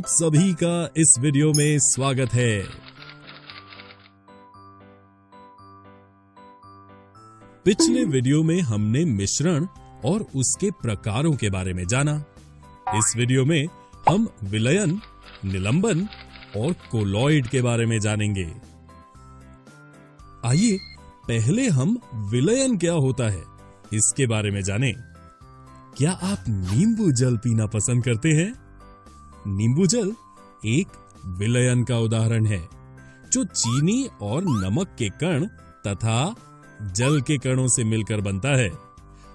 आप सभी का इस वीडियो में स्वागत है। पिछले वीडियो में हमने मिश्रण और उसके प्रकारों के बारे में जाना। इस वीडियो में हम विलयन, निलंबन और कोलॉइड के बारे में जानेंगे। आइए पहले हम विलयन क्या होता है इसके बारे में जानें। क्या आप नींबू जल पीना पसंद करते हैं? नींबू जल एक विलयन का उदाहरण है जो चीनी और नमक के कण तथा जल के कणों से मिलकर बनता है,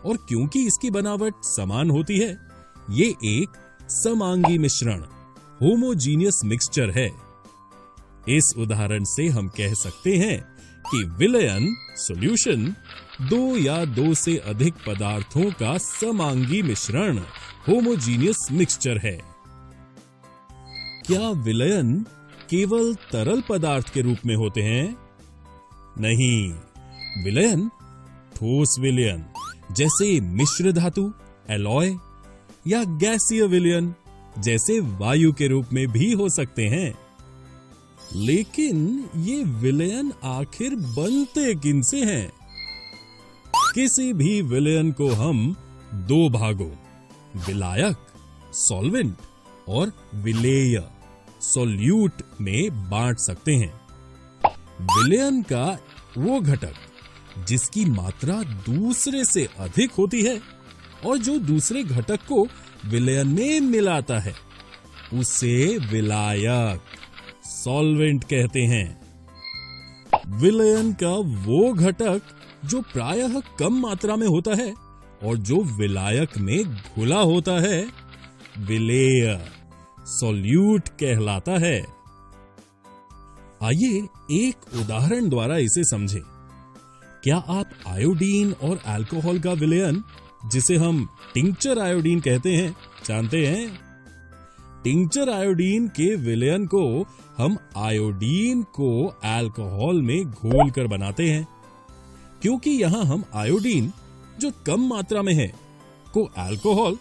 और क्योंकि इसकी बनावट समान होती है, ये एक समांगी मिश्रण होमोजीनियस मिक्सचर है। इस उदाहरण से हम कह सकते हैं कि विलयन सॉल्यूशन दो या दो से अधिक पदार्थों का समांगी मिश्रण होमोजीनियस मिक्सचर है। क्या विलयन केवल तरल पदार्थ के रूप में होते हैं? नहीं, विलयन ठोस विलयन जैसे मिश्र धातु एलॉय या गैसीय विलयन जैसे वायु के रूप में भी हो सकते हैं। लेकिन ये विलयन आखिर बनते किनसे हैं? किसी भी विलयन को हम दो भागों विलायक सॉल्वेंट और विलेय सॉल्यूट में बांट सकते हैं। विलयन का वो घटक जिसकी मात्रा दूसरे से अधिक होती है और जो दूसरे घटक को विलयन में मिलाता है, उसे विलायक सॉल्वेंट कहते हैं। विलयन का वो घटक जो प्रायः कम मात्रा में होता है और जो विलायक में घुला होता है, विलेय सॉल्यूट कहलाता है। आइए एक उदाहरण द्वारा इसे समझें। क्या आप आयोडीन और अल्कोहल का विलयन, जिसे हम टिंक्चर आयोडीन कहते हैं, जानते हैं? टिंक्चर आयोडीन के विलयन को हम आयोडीन को अल्कोहल में घोलकर बनाते हैं। क्योंकि यहां हम आयोडीन जो कम मात्रा में है को अल्कोहल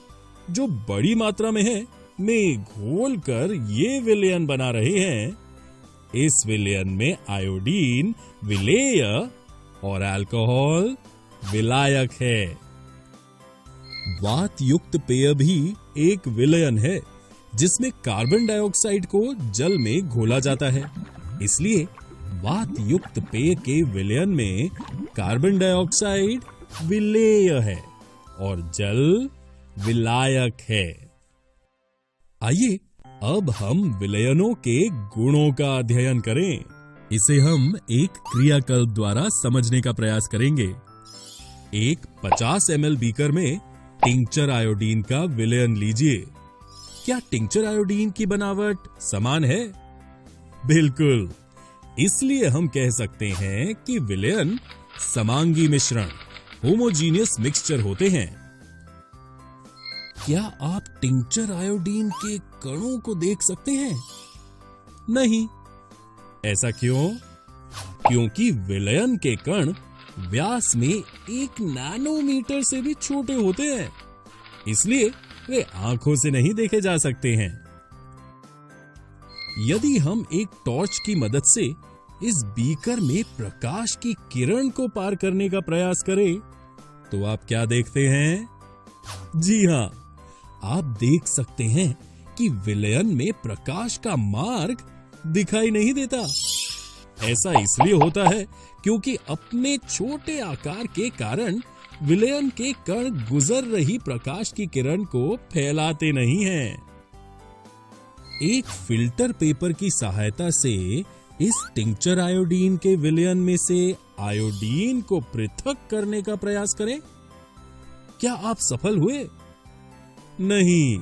जो बड़ी मात्रा में है में घोलकर ये विलयन बना रहे हैं। इस विलयन में आयोडीन विलेय और अल्कोहल विलायक है। वात युक्त पेय भी एक विलयन है जिसमें कार्बन डाइऑक्साइड को जल में घोला जाता है। इसलिए वात युक्त पेय के विलयन में कार्बन डाइऑक्साइड विलेय है और जल विलायक है। आइए अब हम विलयनों के गुणों का अध्ययन करें। इसे हम एक क्रियाकल्प द्वारा समझने का प्रयास करेंगे। एक 50 ml बीकर में टिंक्चर आयोडीन का विलयन लीजिए। क्या टिंक्चर आयोडीन की बनावट समान है? बिल्कुल। इसलिए हम कह सकते हैं कि विलयन समांगी मिश्रण होमोजीनियस मिक्सचर होते हैं। क्या आप टिंक्चर आयोडीन के कणों को देख सकते हैं? नहीं। ऐसा क्यों? क्योंकि विलयन के कण व्यास में 1 नैनोमीटर से भी छोटे होते हैं, इसलिए वे आंखों से नहीं देखे जा सकते हैं। यदि हम एक टॉर्च की मदद से इस बीकर में प्रकाश की किरण को पार करने का प्रयास करें, तो आप क्या देखते हैं? जी हां, आप देख सकते हैं कि विलयन में प्रकाश का मार्ग दिखाई नहीं देता। ऐसा इसलिए होता है क्योंकि अपने छोटे आकार के कारण विलयन के कण गुजर रही प्रकाश की किरण को फैलाते नहीं हैं। एक फिल्टर पेपर की सहायता से इस टिंक्चर आयोडीन के विलयन में से आयोडीन को पृथक करने का प्रयास करें। क्या आप सफल हुए? नहीं।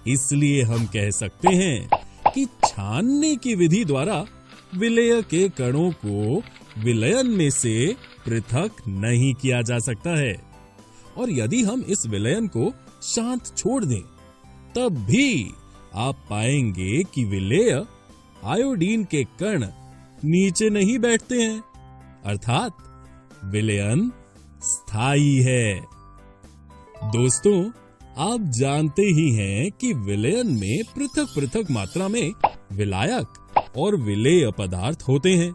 इसलिए हम कह सकते हैं कि छानने की विधि द्वारा विलेय के कणों को विलयन में से पृथक नहीं किया जा सकता है, और यदि हम इस विलयन को शांत छोड़ दें, तब भी आप पाएंगे कि विलेय आयोडीन के कण नीचे नहीं बैठते हैं, अर्थात विलयन स्थायी है। दोस्तों, आप जानते ही हैं कि विलयन में पृथक पृथक मात्रा में विलायक और विलेय पदार्थ होते हैं।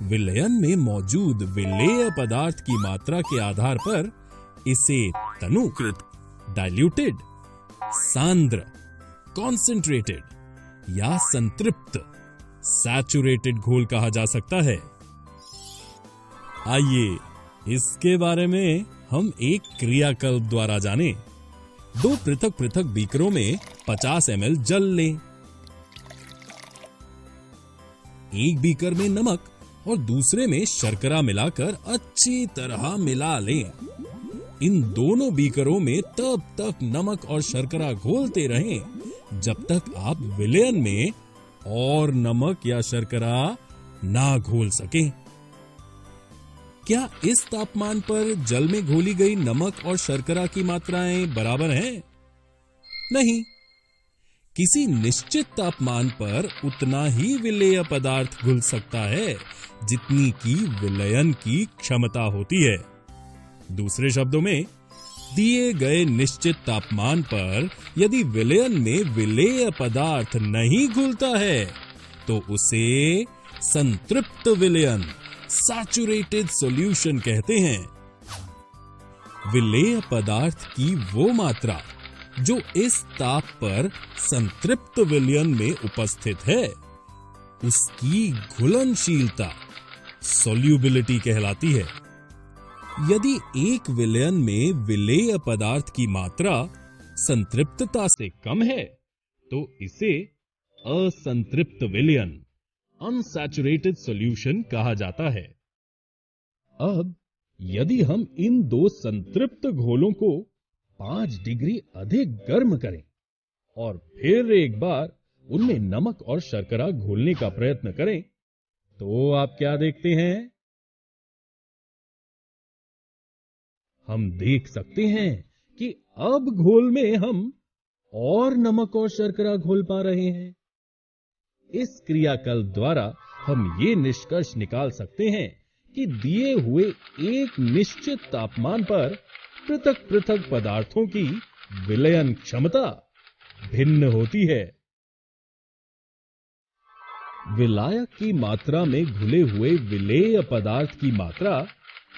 विलयन में मौजूद विलेय पदार्थ की मात्रा के आधार पर इसे तनुकृत, डाइल्यूटेड, सांद्र, कॉन्सेंट्रेटेड या संतृप्त, सैचुरेटेड घोल कहा जा सकता है। आइए इसके बारे में हम एक क्रियाकल्प द्वारा जानें। दो पृथक पृथक बीकरों में 50 ml जल लें। एक बीकर में नमक और दूसरे में शर्करा मिलाकर अच्छी तरह मिला लें। इन दोनों बीकरों में तब तक नमक और शर्करा घोलते रहें जब तक आप विलयन में और नमक या शर्करा ना घोल सकें। क्या इस तापमान पर जल में घोली गई नमक और शर्करा की मात्राएं बराबर हैं? नहीं। किसी निश्चित तापमान पर उतना ही विलेय पदार्थ घुल सकता है जितनी की विलयन की क्षमता होती है। दूसरे शब्दों में, दिए गए निश्चित तापमान पर यदि विलयन में विलेय पदार्थ नहीं घुलता है तो उसे संतृप्त विलयन, सैचुरेटेड सॉल्यूशन कहते हैं। विलेय पदार्थ की वो मात्रा जो इस ताप पर संतृप्त विलयन में उपस्थित है, उसकी घुलनशीलता सॉल्युबिलिटी कहलाती है। यदि एक विलयन में विलेय पदार्थ की मात्रा संतृप्तता से कम है तो इसे असंतृप्त विलयन, अनसैचुरेटेड सॉल्यूशन कहा जाता है। अब यदि हम इन दो संतृप्त घोलों को 5 डिग्री अधिक गर्म करें और फिर एक बार उनमें नमक और शर्करा घोलने का प्रयत्न करें तो आप क्या देखते हैं? हम देख सकते हैं कि अब घोल में हम और नमक और शर्करा घोल पा रहे हैं। इस क्रियाकल्प द्वारा हम ये निष्कर्ष निकाल सकते हैं कि दिए हुए एक निश्चित तापमान पर पृथक पृथक पदार्थों की विलयन क्षमता भिन्न होती है। विलायक की मात्रा में घुले हुए विलेय पदार्थ की मात्रा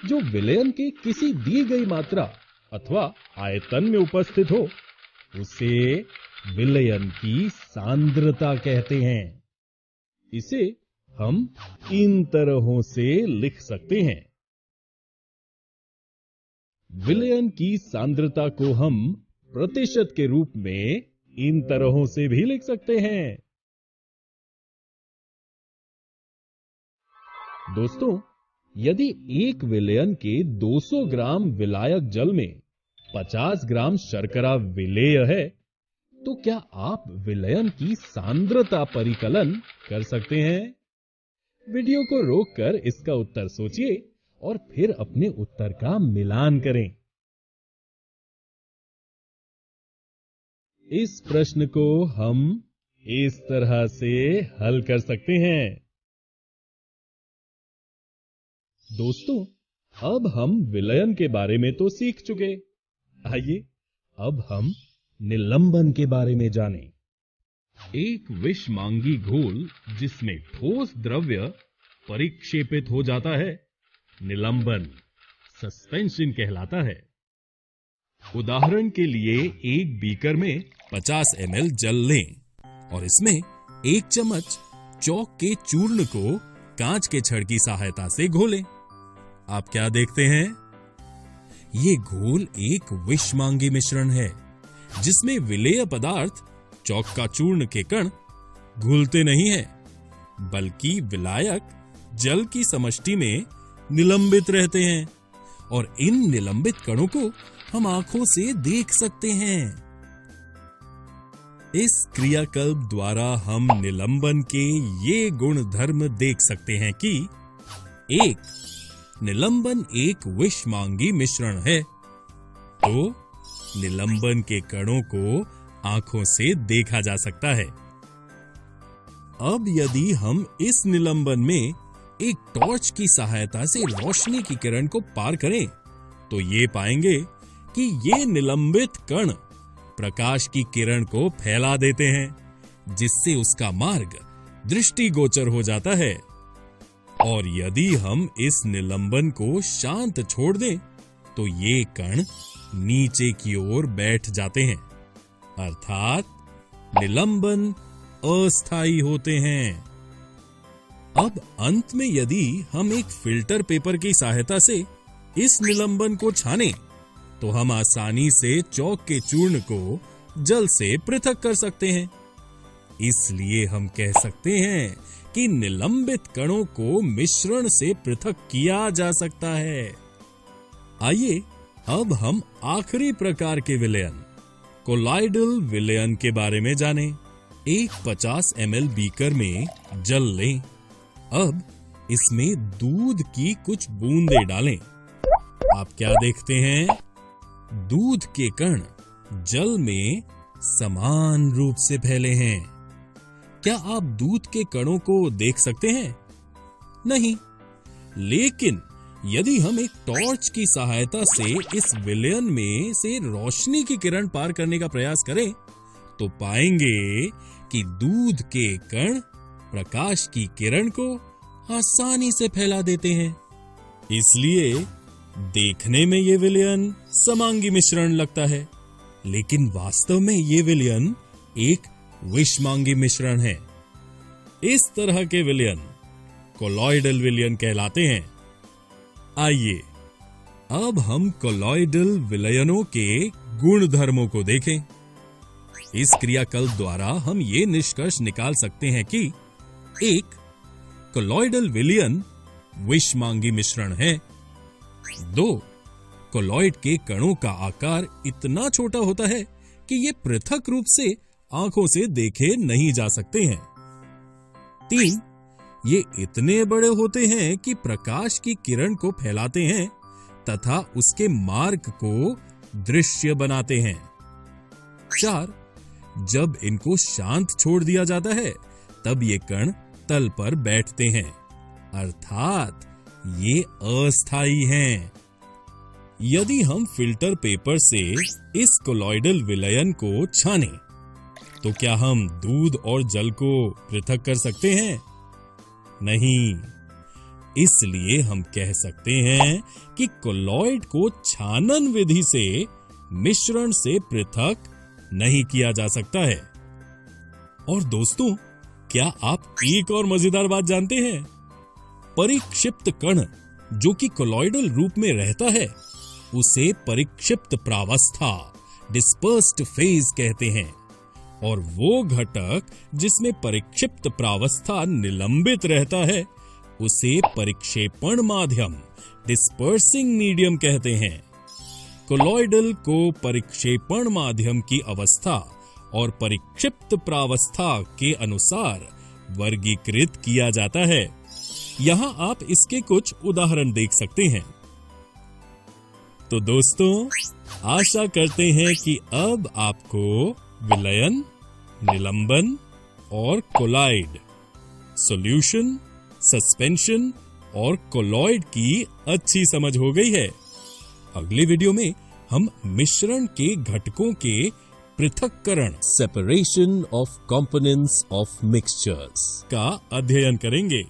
जो विलयन के किसी दी गई मात्रा अथवा आयतन में उपस्थित हो, उसे विलयन की सांद्रता कहते हैं। इसे हम इन तरहों से लिख सकते हैं। विलयन की सांद्रता को हम प्रतिशत के रूप में इन तरहों से भी लिख सकते हैं। दोस्तों, यदि एक विलयन के 200 ग्राम विलायक जल में 50 ग्राम शर्करा विलेय है, तो क्या आप विलयन की सांद्रता परिकलन कर सकते हैं? वीडियो को रोककर इसका उत्तर सोचिए और फिर अपने उत्तर का मिलान करें। इस प्रश्न को हम इस तरह से हल कर सकते हैं। दोस्तों, अब हम विलयन के बारे में तो सीख चुके। आइए अब हम निलंबन के बारे में जानें। एक विषमांगी घोल जिसमें ठोस द्रव्य परिक्षेपित हो जाता है, निलंबन, सस्पेंशन कहलाता है। उदाहरण के लिए एक बीकर में 50 ml जल लें और इसमें 1 चम्मच चौक के चूर्ण को कांच के छड़ की सहायता से घोलें। आप क्या देखते हैं? ये घोल एक विषमांगी मिश्रण है जिसमें विलेय पदार्थ चौक का चूर्ण के कण घुलते नहीं है, बल्कि विलायक जल की समष्टि में निलंबित रहते हैं और इन निलंबित कणों को हम आंखों से देख सकते हैं। इस क्रियाकल्प द्वारा हम निलंबन के ये गुण धर्म देख सकते हैं कि 1. निलंबन एक विषमांगी मिश्रण है, तो निलंबन के कणों को आंखों से देखा जा सकता है। अब यदि हम इस निलंबन में एक टॉर्च की सहायता से रोशनी की किरण को पार करें, तो ये पाएंगे कि ये निलंबित कण प्रकाश की किरण को फैला देते हैं, जिससे उसका मार्ग दृष्टिगोचर हो जाता है। और यदि हम इस निलंबन को शांत छोड़ दें तो ये कण नीचे की ओर बैठ जाते हैं, अर्थात निलंबन अस्थायी होते हैं। अब अंत में यदि हम एक फिल्टर पेपर की सहायता से इस निलंबन को छानें तो हम आसानी से चौक के चूर्ण को जल से पृथक कर सकते हैं। इसलिए हम कह सकते हैं कि निलंबित कणों को मिश्रण से पृथक किया जा सकता है। आइए अब हम आखिरी प्रकार के विलयन, कोलॉइडल विलयन के बारे में जानें। एक 50 ml बीकर में जल लें। अब इसमें दूध की कुछ बूंदें डालें। आप क्या देखते हैं? दूध के कण जल में समान रूप से फैले हैं। क्या आप दूध के कणों को देख सकते हैं? नहीं, लेकिन यदि हम एक टॉर्च की सहायता से इस विलयन में से रोशनी की किरण पार करने का प्रयास करें तो पाएंगे कि दूध के कण प्रकाश की किरण को आसानी से फैला देते हैं। इसलिए देखने में ये विलयन समांगी मिश्रण लगता है, लेकिन वास्तव में ये विलयन एक विषमांगी मिश्रण है। इस तरह के विलयन कोलॉइडल विलयन कहलाते हैं। आइए अब हम कोलॉइडल विलयनों के गुण धर्मों को देखें। इस क्रियाकल्प द्वारा हम ये निष्कर्ष निकाल सकते हैं कि एक कोलॉइडल विलयन विषमांगी मिश्रण है। 2 कोलॉइड के कणों का आकार इतना छोटा होता है कि ये पृथक रूप से आंखों से देखे नहीं जा सकते हैं। 3 ये इतने बड़े होते हैं कि प्रकाश की किरण को फैलाते हैं तथा उसके मार्ग को दृश्य बनाते हैं। 4 जब इनको शांत छोड़ दिया जाता है तब ये कण तल पर बैठते हैं, अर्थात ये अस्थायी हैं। यदि हम फिल्टर पेपर से इस कोलॉइडल विलयन को छानें तो क्या हम दूध और जल को पृथक कर सकते हैं? नहीं। इसलिए हम कह सकते हैं कि कोलॉइड को छानन विधि से मिश्रण से पृथक नहीं किया जा सकता है। और दोस्तों, क्या आप एक और मजेदार बात जानते हैं? परिक्षिप्त कण जो कि कोलॉइडल रूप में रहता है उसे परिक्षिप्त प्रावस्था, डिस्पर्स्ड फेज कहते हैं। और वो घटक जिसमें परिक्षिप्त प्रावस्था निलंबित रहता है उसे परिक्षेपण माध्यम, डिस्पर्सिंग मीडियम कहते हैं। कोलॉइडल को परिक्षेपण माध्यम की अवस्था और परिक्षिप्त प्रावस्था के अनुसार वर्गीकृत किया जाता है। यहां आप इसके कुछ उदाहरण देख सकते हैं। तो दोस्तों, आशा करते हैं कि अब आपको विलयन, निलंबन और कोलॉइड, सॉल्यूशन, सस्पेंशन और कोलॉइड की अच्छी समझ हो गई है। अगले वीडियो में हम मिश्रण के घटकों के पृथक्करण, separation of components of mixtures का अध्ययन करेंगे।